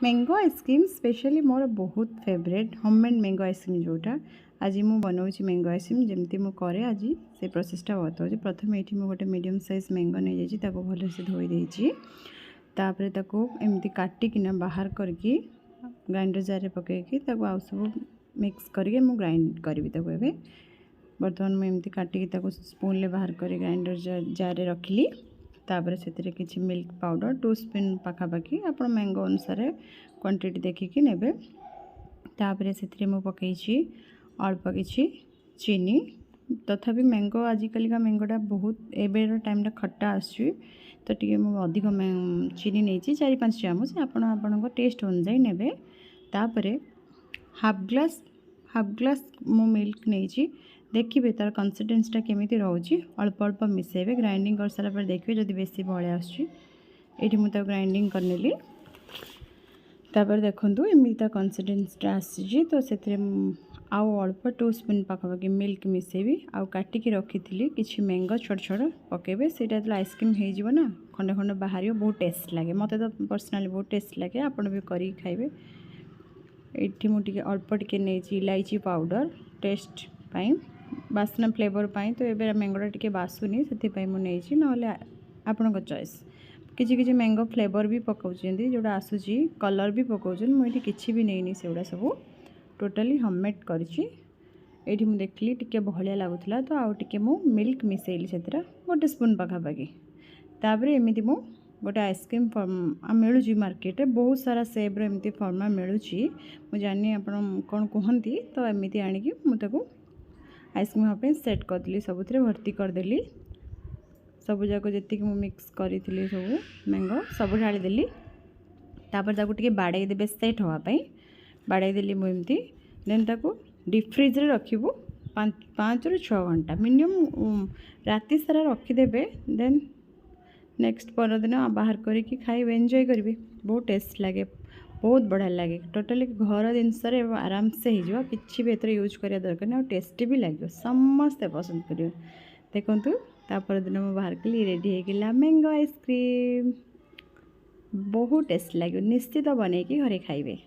Mango ice cream specially मोर बहुत favourite homemade mango ice cream जोटा आज मु बनाऊँ मैंगो आइसक्रीम जमती मु करे आज से प्रोसेसटा बताऊँ। प्रथम ये गोटे मीडियम साइज मैंगो नहीं जाइए भल से धोई देती एमती काटिकिना बाहर करके ग्राइंडर जार में पकईकी आउ सब मिक्स करके मु ग्राइंड करी बर्तमान मुझे काटिकी स्पून बाहर कर ग्राइंडर जार रखिली तापर से किसी मिल्क पाउडर 2 स्पून पाखापाखि आप मैंगो अनुसार क्वांटिटी देखिकी नेबे। तापर से पकई अल्प किसी चीनी तथापि मैंगो आजिकल का मैंगोटा बहुत एबेर टाइम खट्टा आसुची तो टी अधिक चीनी नहीं 4-5 चामच आपण टेस्ट अनुसार नेबे। तापर हाफ ग्लास मु मिल्क नहीं देखिए तार कंसिस्टेंसीटा केमिति रोची अल्प अल्प मिसेबे ग्राइंडिंग कर सारा पर देखिए जदि बेसी बळे आसुची एठी मुझे ग्राइंडिंग करनेली तापर देखंतु एमिता कंसिस्टेंसीटा आसी तो से आउ अल्प 2 स्पून पाखापाखि मिल्क मिसेबी आउ काटिकी रखी किसी मैंगो छोट छोट पकेबे सेटा जो आइसक्रीम हो ना खंडे खंडे बाहर बहुत टेस्ट लगे मत तो पर्सनाली बहुत टेस्ट लगे आपण भी करी खाइबे। एठी मुझे अल्प टिके नहीं इलायची पाउडर टेस्ट पाई बास्ना फ्लेवर पाई तो ये मैंगोटा टिके बासुनी से मुझे ना आपण चॉइस किसी किसी मैंगो फ्लेवर भी पकाउछेंती जोड़ा आसूची कलर भी पकाउछन मुझे किसी भी नहीं सेगुड़ा सब टोटाली होममेड करछि। एठी मु देखली टिके भलिया लागुथला तो आउ टिके मु मिल्क मिसेइली सेतरा 1 स्पून पाखापाखि तापर एमिति मु गोटे आइसक्रीम फॉर्म मिलूँ मार्केट में बहुत सारा सेप्र एमती फर्मा मिलूँ मुझे जानी आप कौन कहती तो एमती आणिकी मुझे आइसक्रीम हाँपे सेट करदेली सबुथ भर्ती करदेली सब जाक जी मिक्स करी सब मैंगो सब ढालीदेली तापर ताकू टिके बाड़े देबे सेट होगापाई बाड़े देली मुझे देन ताकू डीप फ्रिज रे रखिबू 5 ରୁ 6 घंटा मिनिमम राति सारा रखीदेवे देन नेक्स्ट परदिन बाहर करके खाइबे एंजॉय करेंगे बहुत टेस्ट लगे बहुत बढ़िया लगे टोटाली घर जिनस आराम से हो किसी भी एथर यूज करा दरकार नहीं टेस्टी भी लगे समस्ते पसंद करेंगे। देखु तापर दिन मुझे बाहर कली रेडी होगा मैंगो आइसक्रीम बहुत टेस्ट लगे निश्चित बनैकी घरे खाइबे।